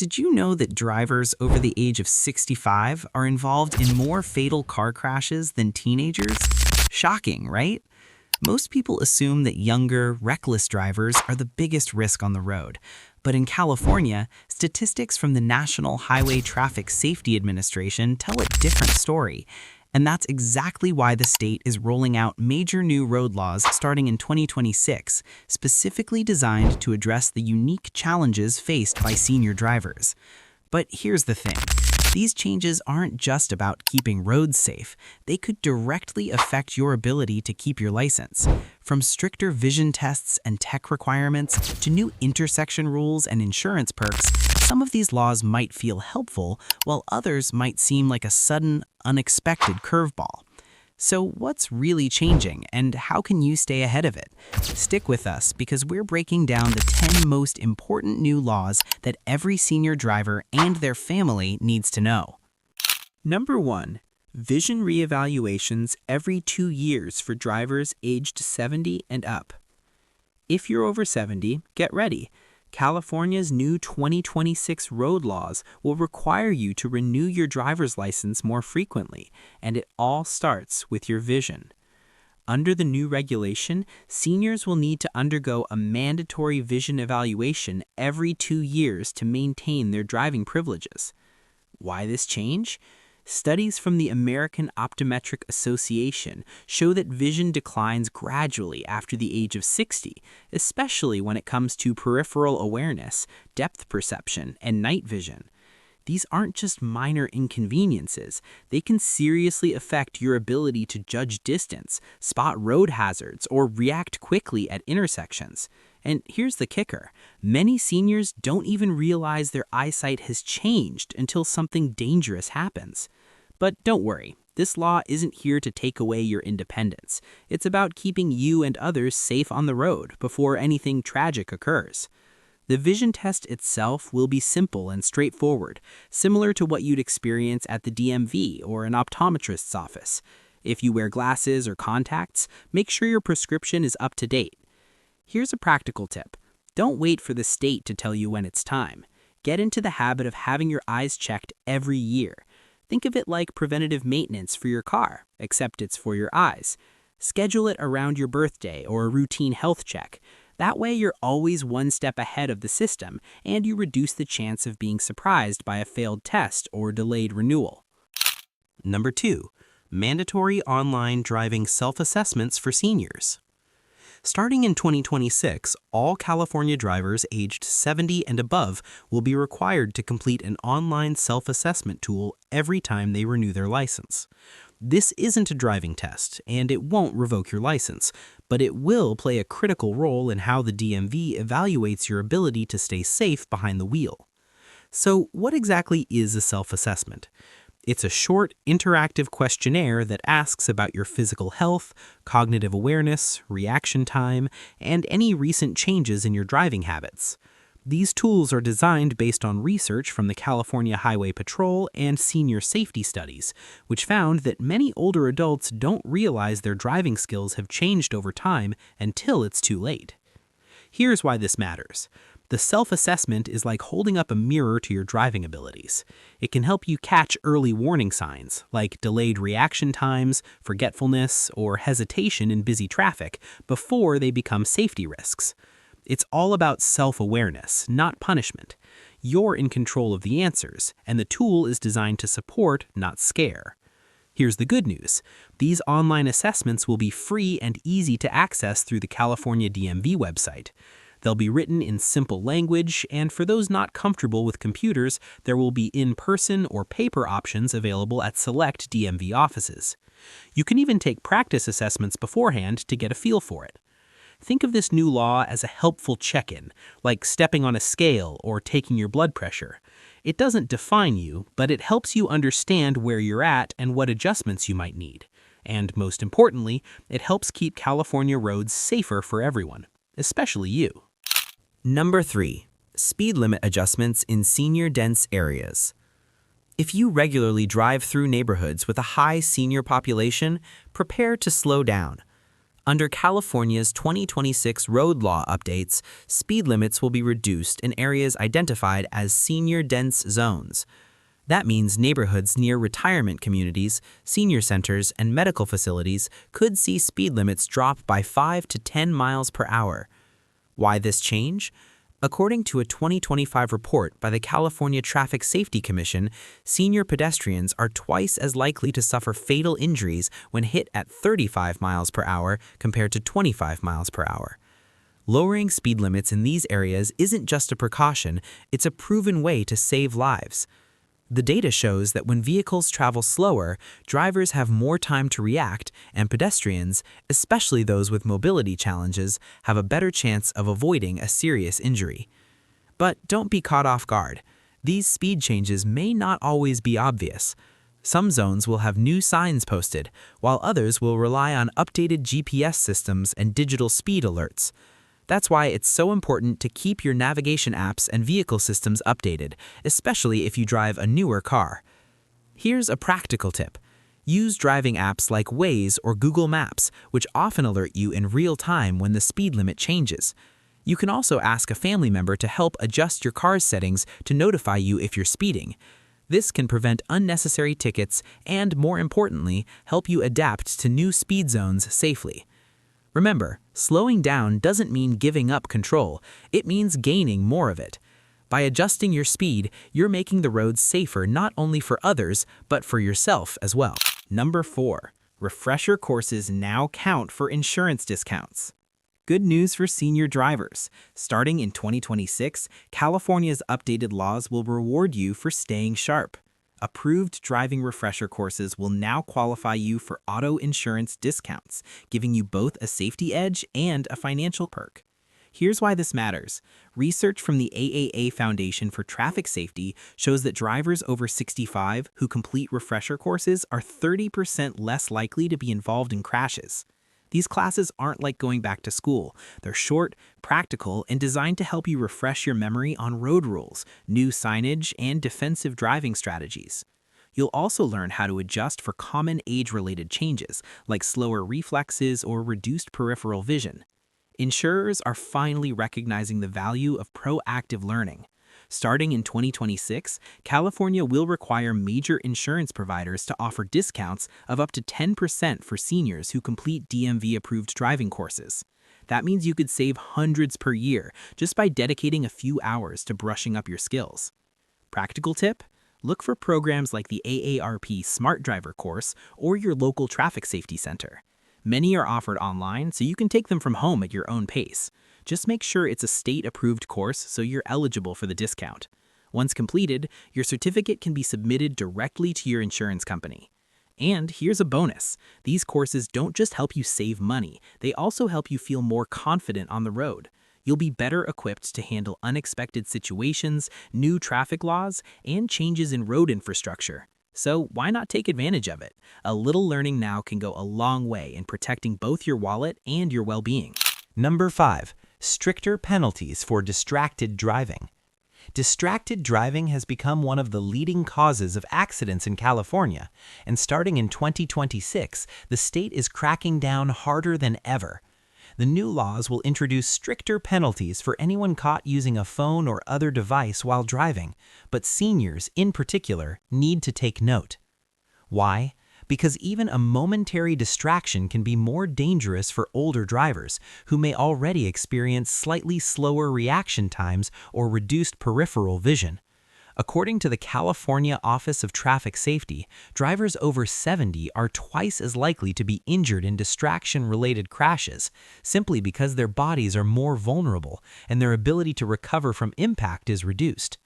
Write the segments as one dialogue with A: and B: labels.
A: Did you know that drivers over the age of 65 are involved in more fatal car crashes than teenagers? Shocking, right? Most people assume that younger, reckless drivers are the biggest risk on the road. But in California, statistics from the National Highway Traffic Safety Administration tell a different story. And that's exactly why the state is rolling out major new road laws starting in 2026, specifically designed to address the unique challenges faced by senior drivers. But here's the thing. These changes aren't just about keeping roads safe. They could directly affect your ability to keep your license. From stricter vision tests and tech requirements to new intersection rules and insurance perks, some of these laws might feel helpful, while others might seem like a sudden, unexpected curveball. So what's really changing, and how can you stay ahead of it? Stick with us because we're breaking down the 10 most important new laws that every senior driver and their family needs to know.
B: Number 1. Vision reevaluations every 2 years for drivers aged 70 and up. If you're over 70, get ready. California's new 2026 road laws will require you to renew your driver's license more frequently, and it all starts with your vision. Under the new regulation, seniors will need to undergo a mandatory vision evaluation every 2 years to maintain their driving privileges. Why this change? Studies from the American Optometric Association show that vision declines gradually after the age of 60, especially when it comes to peripheral awareness, depth perception, and night vision. These aren't just minor inconveniences. They can seriously affect your ability to judge distance, spot road hazards, or react quickly at intersections. And here's the kicker. Many seniors don't even realize their eyesight has changed until something dangerous happens. But don't worry, this law isn't here to take away your independence. It's about keeping you and others safe on the road before anything tragic occurs. The vision test itself will be simple and straightforward, similar to what you'd experience at the DMV or an optometrist's office. If you wear glasses or contacts, make sure your prescription is up to date. Here's a practical tip. Don't wait for the state to tell you when it's time. Get into the habit of having your eyes checked every year. Think of it like preventative maintenance for your car, except it's for your eyes. Schedule it around your birthday or a routine health check. That way you're always one step ahead of the system, and you reduce the chance of being surprised by a failed test or delayed renewal.
A: Number 2. Mandatory online driving self-assessments for seniors. Starting in 2026, all California drivers aged 70 and above will be required to complete an online self-assessment tool every time they renew their license. This isn't a driving test, and it won't revoke your license, but it will play a critical role in how the DMV evaluates your ability to stay safe behind the wheel. So, what exactly is a self-assessment? It's a short, interactive questionnaire that asks about your physical health, cognitive awareness, reaction time, and any recent changes in your driving habits. These tools are designed based on research from the California Highway Patrol and senior safety studies, which found that many older adults don't realize their driving skills have changed over time until it's too late. Here's why this matters. The self-assessment is like holding up a mirror to your driving abilities. It can help you catch early warning signs, like delayed reaction times, forgetfulness, or hesitation in busy traffic, before they become safety risks. It's all about self-awareness, not punishment. You're in control of the answers, and the tool is designed to support, not scare. Here's the good news. These online assessments will be free and easy to access through the California DMV website. They'll be written in simple language, and for those not comfortable with computers, there will be in-person or paper options available at select DMV offices. You can even take practice assessments beforehand to get a feel for it. Think of this new law as a helpful check-in, like stepping on a scale or taking your blood pressure. It doesn't define you, but it helps you understand where you're at and what adjustments you might need. And most importantly, it helps keep California roads safer for everyone, especially you. Number 3. Speed limit adjustments in senior-dense areas. If you regularly drive through neighborhoods with a high senior population, prepare to slow down. Under California's 2026 road law updates, speed limits will be reduced in areas identified as senior-dense zones. That means neighborhoods near retirement communities, senior centers, and medical facilities could see speed limits drop by 5 to 10 miles per hour. Why this change? According to a 2025 report by the California Traffic Safety Commission, senior pedestrians are twice as likely to suffer fatal injuries when hit at 35 miles per hour compared to 25 miles per hour. Lowering speed limits in these areas isn't just a precaution, it's a proven way to save lives. The data shows that when vehicles travel slower, drivers have more time to react, and pedestrians, especially those with mobility challenges, have a better chance of avoiding a serious injury. But don't be caught off guard. These speed changes may not always be obvious. Some zones will have new signs posted, while others will rely on updated GPS systems and digital speed alerts. That's why it's so important to keep your navigation apps and vehicle systems updated, especially if you drive a newer car. Here's a practical tip. Use driving apps like Waze or Google Maps, which often alert you in real time when the speed limit changes. You can also ask a family member to help adjust your car's settings to notify you if you're speeding. This can prevent unnecessary tickets and, more importantly, help you adapt to new speed zones safely. Remember, slowing down doesn't mean giving up control, it means gaining more of it. By adjusting your speed, you're making the roads safer not only for others, but for yourself as well. Number 4. Refresher courses now count for insurance discounts. Good news for senior drivers. Starting in 2026, California's updated laws will reward you for staying sharp. Approved driving refresher courses will now qualify you for auto insurance discounts, giving you both a safety edge and a financial perk. Here's why this matters. Research from the AAA Foundation for Traffic Safety shows that drivers over 65 who complete refresher courses are 30% less likely to be involved in crashes. These classes aren't like going back to school. They're short, practical, and designed to help you refresh your memory on road rules, new signage, and defensive driving strategies. You'll also learn how to adjust for common age-related changes, like slower reflexes or reduced peripheral vision. Insurers are finally recognizing the value of proactive learning. Starting in 2026, California will require major insurance providers to offer discounts of up to 10% for seniors who complete DMV-approved driving courses. That means you could save hundreds per year just by dedicating a few hours to brushing up your skills. Practical tip? Look for programs like the AARP Smart Driver course or your local traffic safety center. Many are offered online, so you can take them from home at your own pace. Just make sure it's a state-approved course so you're eligible for the discount. Once completed, your certificate can be submitted directly to your insurance company. And here's a bonus. These courses don't just help you save money, they also help you feel more confident on the road. You'll be better equipped to handle unexpected situations, new traffic laws, and changes in road infrastructure. So why not take advantage of it? A little learning now can go a long way in protecting both your wallet and your well-being.
C: Number 5. Stricter penalties for distracted driving. Distracted driving has become one of the leading causes of accidents in California, and starting in 2026, the state is cracking down harder than ever. The new laws will introduce stricter penalties for anyone caught using a phone or other device while driving, but seniors, in particular, need to take note. Why? Because even a momentary distraction can be more dangerous for older drivers, who may already experience slightly slower reaction times or reduced peripheral vision. According to the California Office of Traffic Safety, drivers over 70 are twice as likely to be injured in distraction-related crashes, simply because their bodies are more vulnerable and their ability to recover from impact is reduced.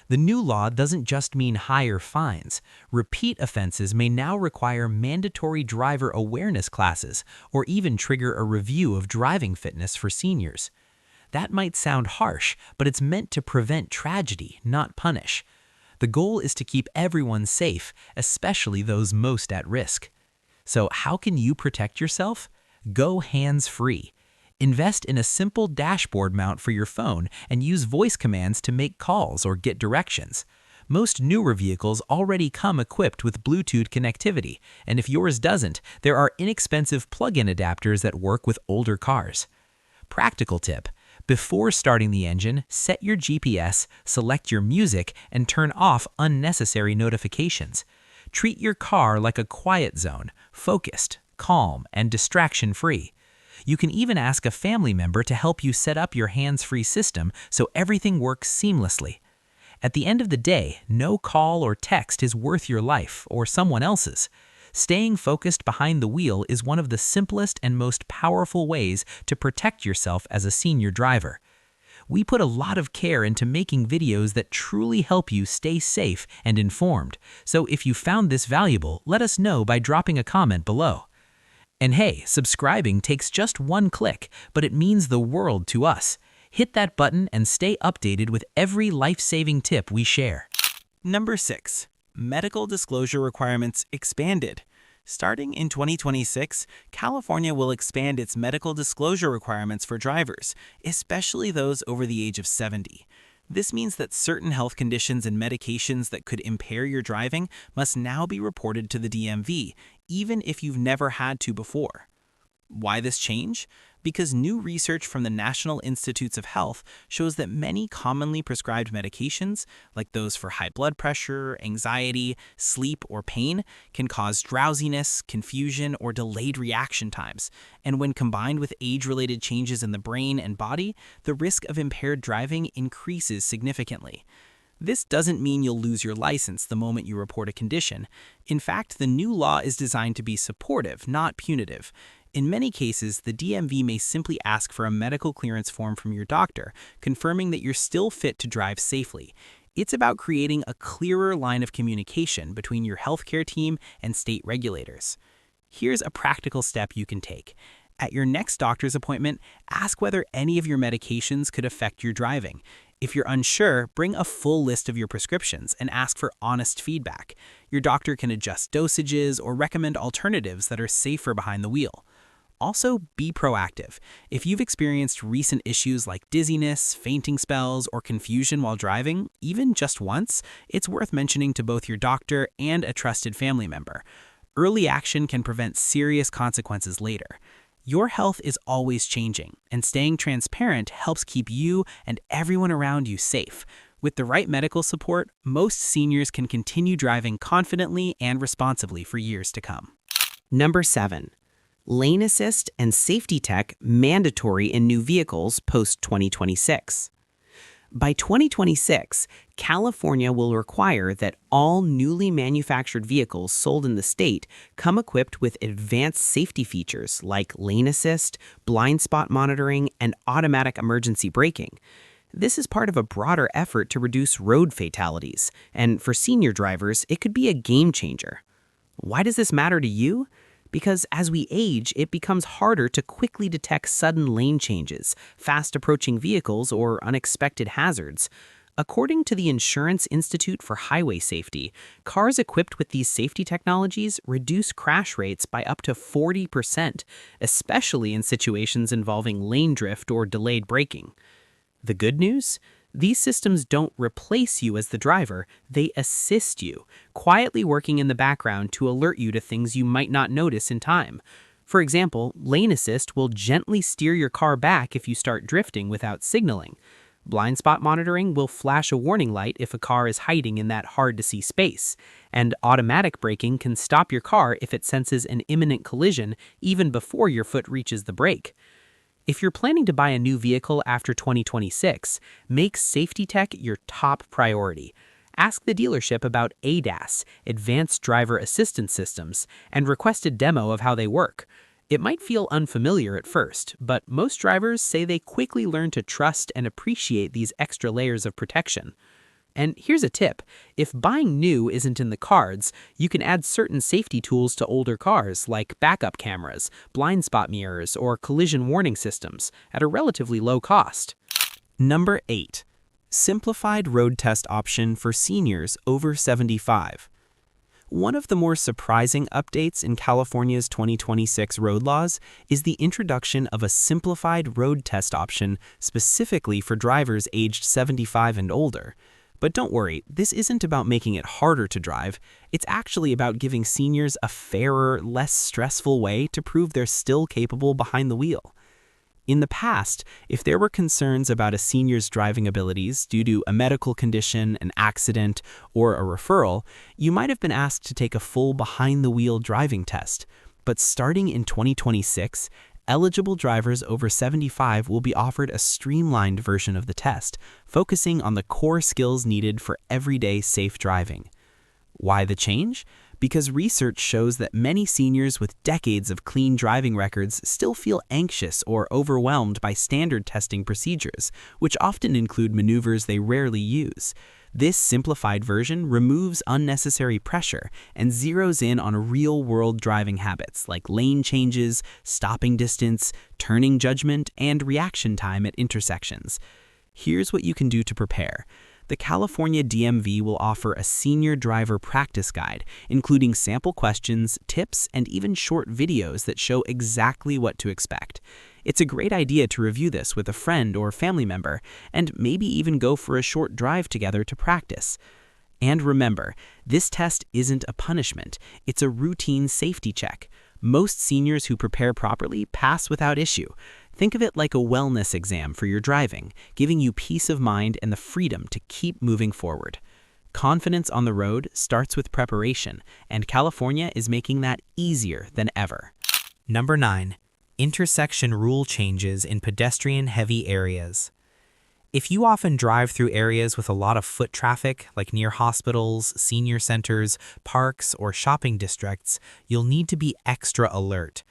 C: The new law doesn't just mean higher fines. Repeat offenses may now require mandatory driver awareness classes or even trigger a review of driving fitness for seniors. That might sound harsh, but it's meant to prevent tragedy, not punish. The goal is to keep everyone safe, especially those most at risk. So how can you protect yourself? Go hands-free. Invest in a simple dashboard mount for your phone and use voice commands to make calls or get directions. Most newer vehicles already come equipped with Bluetooth connectivity, and if yours doesn't, there are inexpensive plug-in adapters that work with older cars. Practical tip: before starting the engine, set your GPS, select your music, and turn off unnecessary notifications. Treat your car like a quiet zone, focused, calm, and distraction-free. You can even ask a family member to help you set up your hands-free system so everything works seamlessly. At the end of the day, no call or text is worth your life or someone else's. Staying focused behind the wheel is one of the simplest and most powerful ways to protect yourself as a senior driver. We put a lot of care into making videos that truly help you stay safe and informed, so if you found this valuable, let us know by dropping a comment below. And hey, subscribing takes just one click, but it means the world to us. Hit that button and stay updated with every life-saving tip we share.
A: Number 6. Medical disclosure requirements expanded. Starting in 2026, California will expand its medical disclosure requirements for drivers, especially those over the age of 70. This means that certain health conditions and medications that could impair your driving must now be reported to the DMV, even if you've never had to before. Why this change? Because new research from the National Institutes of Health shows that many commonly prescribed medications, like those for high blood pressure, anxiety, sleep, or pain, can cause drowsiness, confusion, or delayed reaction times. And when combined with age-related changes in the brain and body, the risk of impaired driving increases significantly. This doesn't mean you'll lose your license the moment you report a condition. In fact, the new law is designed to be supportive, not punitive. In many cases, the DMV may simply ask for a medical clearance form from your doctor, confirming that you're still fit to drive safely. It's about creating a clearer line of communication between your healthcare team and state regulators. Here's a practical step you can take. At your next doctor's appointment, ask whether any of your medications could affect your driving. If you're unsure, bring a full list of your prescriptions and ask for honest feedback. Your doctor can adjust dosages or recommend alternatives that are safer behind the wheel. Also, be proactive. If you've experienced recent issues like dizziness, fainting spells, or confusion while driving, even just once, it's worth mentioning to both your doctor and a trusted family member. Early action can prevent serious consequences later. Your health is always changing, and staying transparent helps keep you and everyone around you safe. With the right medical support, most seniors can continue driving confidently and responsibly for years to come.
B: Number 7. Lane assist and safety tech mandatory in new vehicles post-2026. By 2026, California will require that all newly manufactured vehicles sold in the state come equipped with advanced safety features like lane assist, blind spot monitoring, and automatic emergency braking. This is part of a broader effort to reduce road fatalities, and for senior drivers, it could be a game changer. Why does this matter to you? Because as we age, it becomes harder to quickly detect sudden lane changes, fast-approaching vehicles, or unexpected hazards. According to the Insurance Institute for Highway Safety, cars equipped with these safety technologies reduce crash rates by up to 40%, especially in situations involving lane drift or delayed braking. The good news? These systems don't replace you as the driver, they assist you, quietly working in the background to alert you to things you might not notice in time. For example, lane assist will gently steer your car back if you start drifting without signaling. Blind spot monitoring will flash a warning light if a car is hiding in that hard-to-see space. And automatic braking can stop your car if it senses an imminent collision even before your foot reaches the brake. If you're planning to buy a new vehicle after 2026, make safety tech your top priority. Ask the dealership about ADAS, Advanced Driver Assistance Systems, and request a demo of how they work. It might feel unfamiliar at first, but most drivers say they quickly learn to trust and appreciate these extra layers of protection. And here's a tip. If buying new isn't in the cards, you can add certain safety tools to older cars like backup cameras, blind spot mirrors, or collision warning systems at a relatively low cost.
A: Number 8. Simplified road test option for seniors over 75. One of the more surprising updates in California's 2026 road laws is the introduction of a simplified road test option specifically for drivers aged 75 and older.
B: But don't worry, this isn't about making it harder to drive. It's actually about giving seniors a fairer, less stressful way to prove they're still capable behind the wheel. In the past, if there were concerns about a senior's driving abilities due to a medical condition, an accident, or a referral, you might have been asked to take a full behind-the-wheel driving test. But starting in 2026, eligible drivers over 75 will be offered a streamlined version of the test, focusing on the core skills needed for everyday safe driving. Why the change? Because research shows that many seniors with decades of clean driving records still feel anxious or overwhelmed by standard testing procedures, which often include maneuvers they rarely use. This simplified version removes unnecessary pressure and zeroes in on real-world driving habits like lane changes, stopping distance, turning judgment, and reaction time at intersections. Here's what you can do to prepare. The California DMV will offer a senior driver practice guide, including sample questions, tips, and even short videos that show exactly what to expect. It's a great idea to review this with a friend or family member, and maybe even go for a short drive together to practice. And remember, this test isn't a punishment, it's a routine safety check. Most seniors who prepare properly pass without issue. Think of it like a wellness exam for your driving, giving you peace of mind and the freedom to keep moving forward. Confidence on the road starts with preparation, and California is making that easier than ever.
C: Number 9. Intersection rule changes in pedestrian-heavy areas. If you often drive through areas with a lot of foot traffic, like near hospitals, senior centers, parks, or shopping districts, you'll need to be extra alert.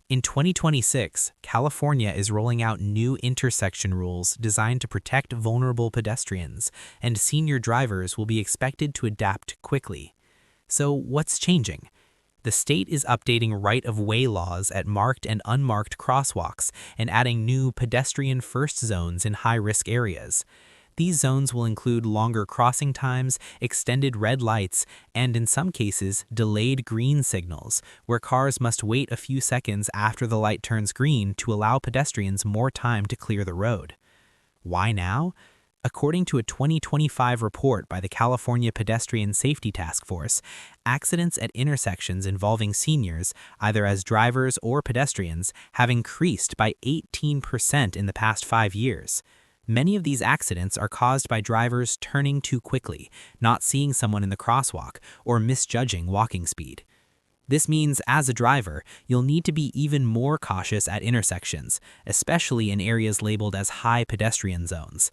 C: In 2026, California is rolling out new intersection rules designed to protect vulnerable pedestrians, and senior drivers will be expected to adapt quickly. So what's changing? The state is updating right-of-way laws at marked and unmarked crosswalks and adding new pedestrian-first zones in high-risk areas. These zones will include longer crossing times, extended red lights, and in some cases, delayed green signals, where cars must wait a few seconds after the light turns green to allow pedestrians more time to clear the road. Why now? According to a 2025 report by the California Pedestrian Safety Task Force, accidents at intersections involving seniors, either as drivers or pedestrians, have increased by 18% in the past 5 years. Many of these accidents are caused by drivers turning too quickly, not seeing someone in the crosswalk, or misjudging walking speed. This means, as a driver, you'll need to be even more cautious at intersections, especially in areas labeled as high pedestrian zones.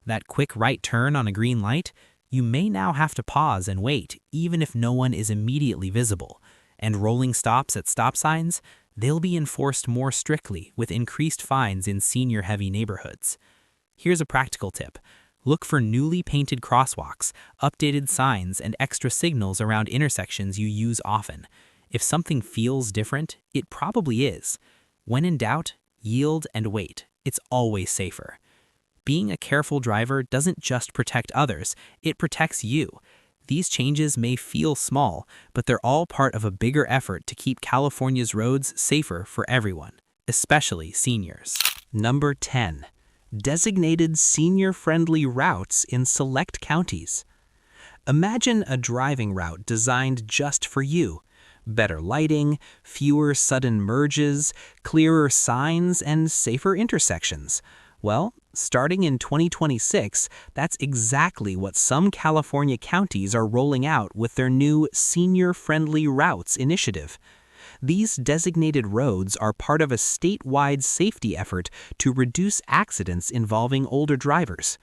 C: That quick right turn on a green light, you may now have to pause and wait, even if no one is immediately visible. And rolling stops at stop signs, they'll be enforced more strictly with increased fines in senior-heavy neighborhoods. Here's a practical tip. Look for newly painted crosswalks, updated signs, and extra signals around intersections you use often. If something feels different, it probably is. When in doubt, yield and wait. It's always safer. Being a careful driver doesn't just protect others, it protects you. These changes may feel small, but they're all part of a bigger effort to keep California's roads safer for everyone, especially seniors. Number 10. Designated senior-friendly routes in select counties. Imagine a driving route designed just for you. Better lighting, fewer sudden merges, clearer signs, and safer intersections. Well, starting in 2026, that's exactly what some California counties are rolling out with their new Senior-Friendly Routes initiative. These designated roads are part of a statewide safety effort to reduce accidents involving older drivers.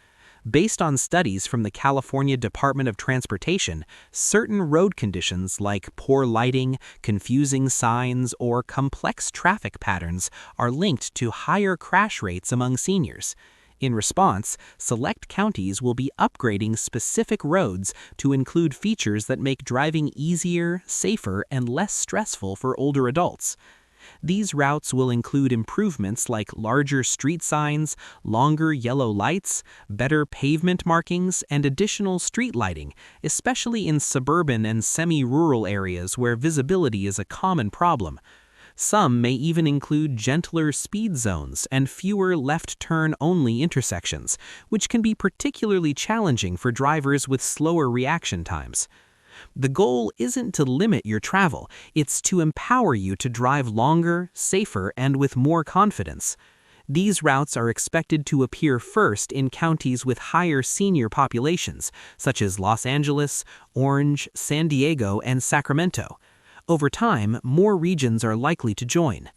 C: Based on studies from the California Department of Transportation, certain road conditions like poor lighting, confusing signs, or complex traffic patterns are linked to higher crash rates among seniors. In response, select counties will be upgrading specific roads to include features that make driving easier, safer, and less stressful for older adults. These routes will include improvements like larger street signs, longer yellow lights, better pavement markings, and additional street lighting, especially in suburban and semi-rural areas where visibility is a common problem.
B: Some may even include gentler speed zones and fewer left-turn-only intersections, which can be particularly challenging for drivers with slower reaction times. The goal isn't to limit your travel, it's to empower you to drive longer, safer, and with more confidence. These routes are expected to appear first in counties with higher senior populations, such as Los Angeles, Orange, San Diego, and Sacramento. Over time, more regions are likely to join.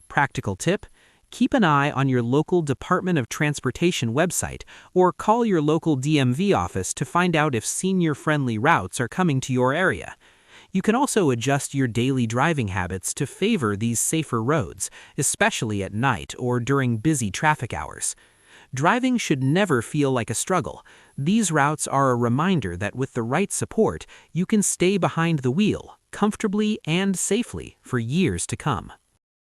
B: Practical tip: keep an eye on your local Department of Transportation website or call your local DMV office to find out if senior-friendly routes are coming to your area. You can also adjust your daily driving habits to favor these safer roads, especially at night or during busy traffic hours. Driving should never feel like a struggle. These routes are a reminder that with the right support, you can stay behind the wheel, comfortably and safely, for years to come.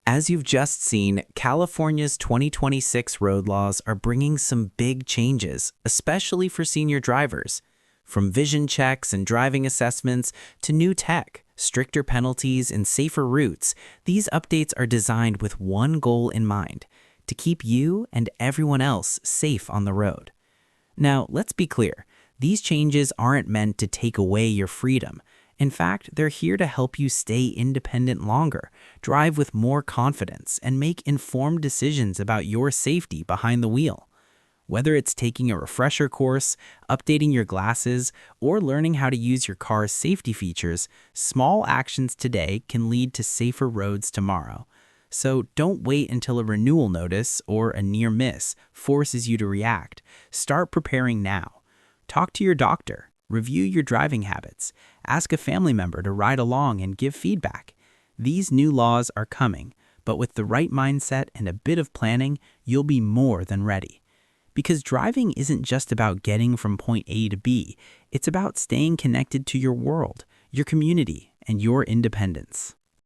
A: As you've just seen, California's 2026 road laws are bringing some big changes, especially for senior drivers. From vision checks and driving assessments to new tech, stricter penalties, and safer routes, these updates are designed with one goal in mind: to keep you and everyone else safe on the road. Now, let's be clear, these changes aren't meant to take away your freedom. In fact, they're here to help you stay independent longer, drive with more confidence, and make informed decisions about your safety behind the wheel. Whether it's taking a refresher course, updating your glasses, or learning how to use your car's safety features, small actions today can lead to safer roads tomorrow. So don't wait until a renewal notice or a near miss forces you to react. Start preparing now. Talk to your doctor, review your driving habits, ask a family member to ride along and give feedback. These new laws are coming, but with the right mindset and a bit of planning, you'll be more than ready. Because driving isn't just about getting from point A to B, it's about staying connected to your world, your community, and your independence.